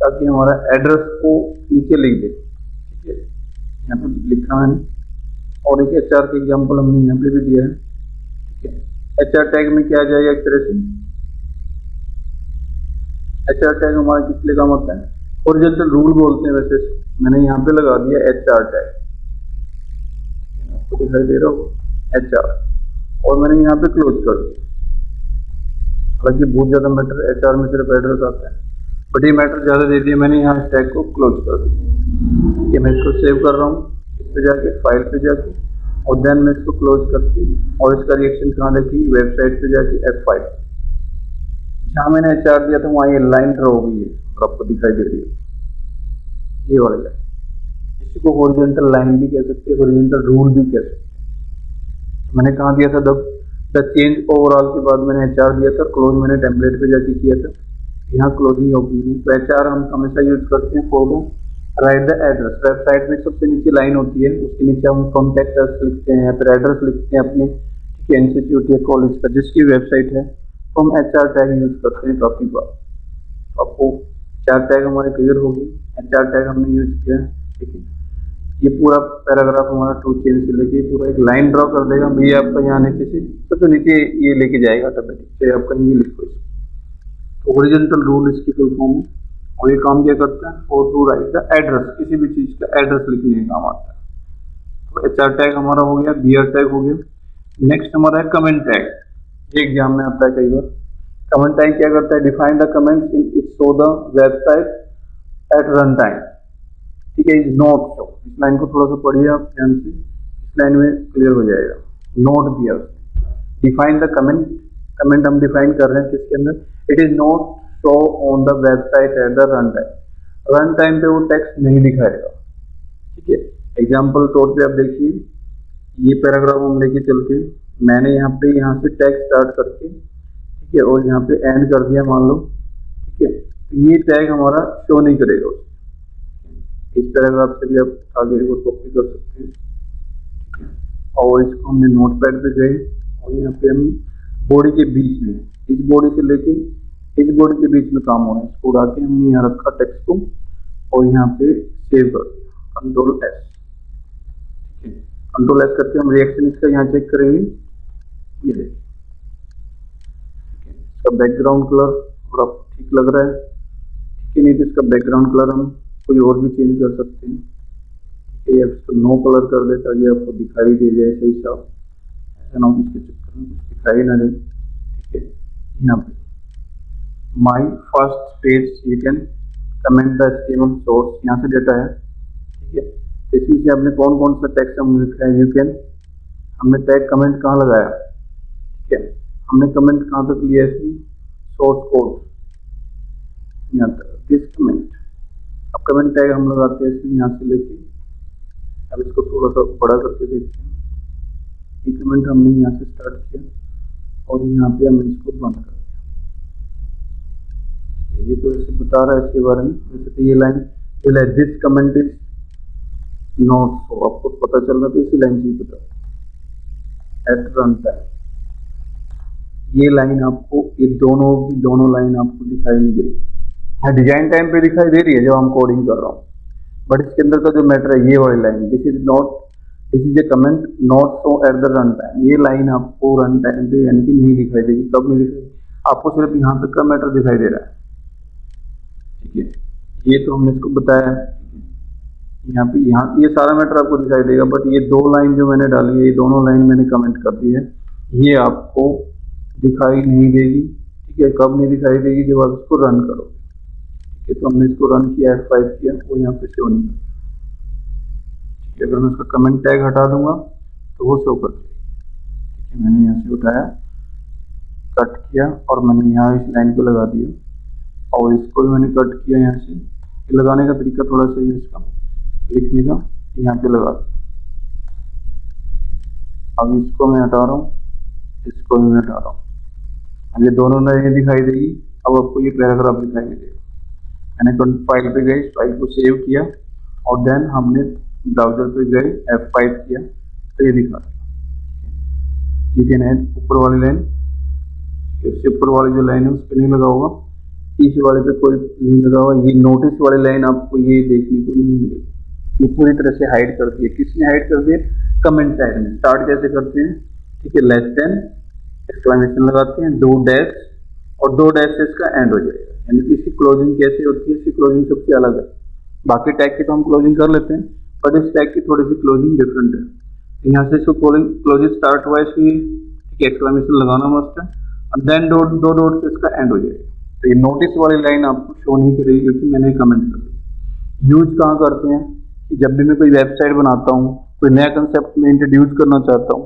ताकि हमारा एड्रेस को नीचे लिख दे, ठीक है। यहाँ पे लिखा है, और एक HR का एग्जाम्पल हमने यहाँ पे भी दिया है, ठीक है। HR टैग में क्या आ जाएगा? एक तरह से HR टैग हमारा किस लिए काम होता है? ओरिजेंटल रूल बोलते हैं वैसे। मैंने यहाँ पे लगा दिया HR टैग, आपको दिखाई दे रहा होगा HR, और मैंने यहाँ पे क्लोज कर दिया। हालांकि बहुत ज़्यादा मैटर HR में सिर्फ एड्रेस आता है, बट ये मैटर ज़्यादा दे दिया, मैंने यहाँ टैग को क्लोज कर दिया। ये मैं इसको सेव कर रहा हूँ, इस पे जाके फाइल पे जाके, और देन मैं इसको क्लोज करके, और इसका रिएक्शन कहाँ देखेंगे, वेबसाइट पे जाके F5, जहाँ मैंने HR दिया था वहाँ ये लाइन ड्रॉ हो गई है और आपको दिखाई दे रही है ये वाली लाइन। इसी को हॉरिजॉन्टल लाइन भी कह सकते हैं, हॉरिजॉन्टल रूल भी कह सकते हैं। तो मैंने कहाँ दिया था, द चेंज ओवरऑल के बाद मैंने HR दिया था, क्लोज मैंने टेम्पलेट पे जाके किया था, यहाँ क्लोजिंग ओपनिंग। तो HR हम हमेशा यूज करते हैं for the right the address. Website में सबसे नीचे लाइन होती है, उसके नीचे हम कॉन्टैक्ट अस लिखते हैं या फिर एड्रेस लिखते हैं अपने, ठीक है, इंस्टीट्यूट या कॉलेज का जिसकी वेबसाइट है, तो हम HR टैग यूज करते हैं काफी बार। आपको 4 टैग हमारे क्लियर होगी, HR टैग हमने यूज किया है, ठीक है। ये पूरा पैराग्राफ हमारा टू चेंज से लेके पूरा एक लाइन ड्रॉ कर देगा, ये आपका यहाँ नीचे से सबसे नीचे ये लेके जाएगा ऑटोमेटिक, चाहे आप कहीं भी लिखो। तो ओरिजिनल रूल इसकी फुल फॉर्म है, और ये काम क्या करता है, for to write the address, किसी भी चीज का एड्रेस लिखने का काम आता है। तो HR टैग हमारा हो गया, BR टैग हो गया। नेक्स्ट हमारा है कमेंट टैग, ये एग्जाम में आता है कई बार। कमेंट टैग क्या करता है, define the comments in it show the website eight run time, ठीक है, इज नॉट शो। इस लाइन को थोड़ा सा पढ़िए आप ध्यान से, इस लाइन में क्लियर हो जाएगा। नोट दिया उसने, डिफाइन द कमेंट, कमेंट हम डिफाइन कर रहे हैं किसके अंदर, it is not show on the website at the run time. Run time पे वो टेक्स्ट नहीं दिखाएगा, ठीक है। एग्जाम्पल तौर पे आप देखिए, ये पैराग्राफ हम लेके चलते हैं, मैंने यहाँ से टैग स्टार्ट करके, ठीक है, और यहाँ पे एंड कर दिया मान लो, ठीक है, तो ये टैग हमारा शो नहीं करेगा। इस पैराग्राफ से भी आप आगे वो कॉपी कर सकते हैं, ठीक है। और इसको हमने नोटपैड पे गए, और यहाँ पे हम बॉडी के बीच में, इस बॉडी से लेके इस बॉडी के बीच में काम हो रहा है, इसको उड़ा के हमने यहाँ रखा टेक्स्ट को, और यहाँ पे सेव कर दिया, Ctrl S, ठीक है। Ctrl S करके हम रिएक्शन इसका यहाँ चेक करेंगे, ये देखिए, ठीक है। इसका बैकग्राउंड कलर थोड़ा ठीक लग रहा है, ठीक है, नहीं तो इसका बैकग्राउंड कलर हम कोई और भी चेंज कर सकते हैं, ठीक है। इसको नो कलर कर दे ताकि आपको दिखाई दे जाए सही साफ, ऐसा ना हो इसके चक्कर में कुछ दिखाई ना दे, ठीक है। यहाँ पे my first page you can comment the HTML source, यहाँ से डेटा है, ठीक है। तो इसमें से आपने कौन कौन सा टैग हमने लिखा है, यू कैन, हमने टैग कमेंट कहाँ लगाया, ठीक है, हमने कमेंट कहाँ तक लिया इसमें, सोर्स कोड यहाँ तक, दिस कमेंट। अब कमेंट टैग हम लगाते हैं इसमें यहाँ से लेके, अब इसको थोड़ा सा बड़ा करके देखते हैं। ये कमेंट हमने यहाँ से स्टार्ट किया, और यहाँ पे हमने इसको बंद कर दिया। ये तो ऐसे बता रहा है इसके बारे में, वैसे तो ये line this comment is not so, आपको पता चल रहा था इसी लाइन से ही पता एट रन टाइम। ये लाइन आपको, ये दोनों की दोनों लाइन आपको दिखाई नहीं देगी, हाँ डिजाइन टाइम पे दिखाई दे रही है जब हम कोडिंग कर रहा हूँ, बट इसके अंदर का जो मैटर है ये वाली line, this is a comment not so at the run time, ये लाइन आपको रन टाइम पे यानी कि नहीं दिखाई देगी। कब नहीं दिखाई, आपको सिर्फ यहाँ तक का मैटर दिखाई दे रहा है, ठीक है। ये तो हमने इसको बताया, यहाँ पे ये सारा मैटर आपको दिखाई देगा, बट ये 2 लाइन जो मैंने डाली है, ये दोनों लाइन मैंने कमेंट कर दी है, ये आपको दिखाई नहीं देगी, ठीक है। कब नहीं दिखाई देगी, जब आप इसको रन करो, ठीक है। तो हमने इसको रन किया, F5 किया, वो यहाँ पे शो नहीं करता, ठीक है। अगर मैं उसका कमेंट टैग हटा दूंगा तो वो शो कर देगी, ठीक है। मैंने यहाँ से उठाया, कट किया, और मैंने यहाँ इस लाइन को लगा दिया, और इसको भी मैंने कट किया यहाँ से। लगाने का तरीका थोड़ा सा है इसका लिखने का, यहाँ पे लगा दिया। अब इसको मैं हटा रहा हूँ, इसको भी मैं हटा रहा हूँ, अब ये दोनों लाइनें दिखाई देगी। अब आपको ये पैराग्राफ दिखाई नहीं देगा। मैंने फाइल पे गए, फाइल को सेव किया, और देन हमने ब्राउजर पे गए, F5 किया, तो ये दिखा यू कैन ऐड ऊपर वाली लाइन, इससे ऊपर वाली जो लाइन है उस पर नहीं लगा होगा, इस वाले पे कोई नहीं लगा हुआ। ये नोटिस वाली लाइन आपको ये देखने को नहीं मिलेगी, ये पूरी तरह से हाइड कर दी है। किसने हाइड कर दिया? कमेंट टैग में। स्टार्ट कैसे करते हैं? ठीक है, लेस देन एक्सक्लेमेशन लगाते हैं, 2 डैश और 2 डैश से इसका एंड हो जाएगा। यानी कि इसकी क्लोजिंग कैसे होती है? इसकी क्लोजिंग सबसे अलग है। बाकी टैग की तो हम क्लोजिंग कर लेते हैं, बट इस टैग की थोड़ी सी क्लोजिंग डिफरेंट है। यहाँ से इसको क्लोज स्टार्ट हुआ इसकी, ठीक है, एक्सक्लेमेशन लगाना मस्ट है, और देन दो डॉट से इसका एंड हो जाएगा। तो ये नोटिस वाली लाइन आपको शो नहीं करेगी क्योंकि मैंने कमेंट कर दिया। यूज कहाँ करते हैं कि जब भी मैं कोई वेबसाइट बनाता हूँ, कोई नया कंसेप्ट में इंट्रोड्यूस करना चाहता हूँ,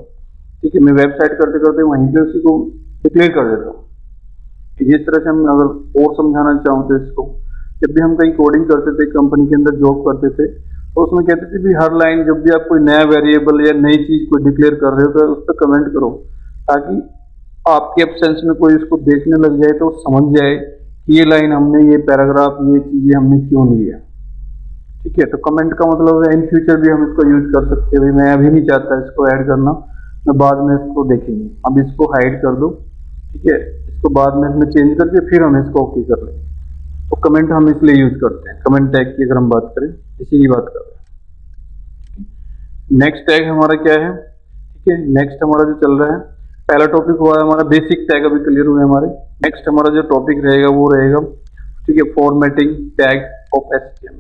ठीक है, मैं वेबसाइट करते करते वहीं पे उसी को डिक्लेयर कर देता हूँ। जिस तरह से हम अगर और समझाना चाहूँ तो इसको, जब भी हम कहीं कोडिंग करते थे, कंपनी के अंदर जॉब करते थे, तो उसमें कहते थे भी हर लाइन जब भी आप कोई नया वेरिएबल या नई चीज को डिक्लेयर कर रहे हो तो उस पर कमेंट करो, ताकि आपके एब्सेंस में कोई इसको देखने लग जाए तो समझ जाए कि ये लाइन हमने, ये पैराग्राफ, ये चीजें हमने क्यों ली है। ठीक है, तो कमेंट का मतलब है इन फ्यूचर भी हम इसको यूज कर सकते हैं। भाई मैं अभी नहीं चाहता इसको ऐड करना, मैं बाद में इसको देखेंगे, अब इसको हाइड कर दो, ठीक है, इसको बाद में इसमें चेंज करके फिर हम इसको ओके कर लेंगे। तो कमेंट हम इसलिए यूज करते हैं, कमेंट टैग की अगर हम बात करें, इसी की बात कर रहे हैं। नेक्स्ट टैग हमारा क्या है, ठीक है, नेक्स्ट हमारा जो चल रहा है, पहला टॉपिक हुआ है हमारा बेसिक टैग, अभी क्लियर हुए हमारे। नेक्स्ट हमारा जो टॉपिक रहेगा वो रहेगा, ठीक है, फॉर्मेटिंग टैग ऑफ HTML।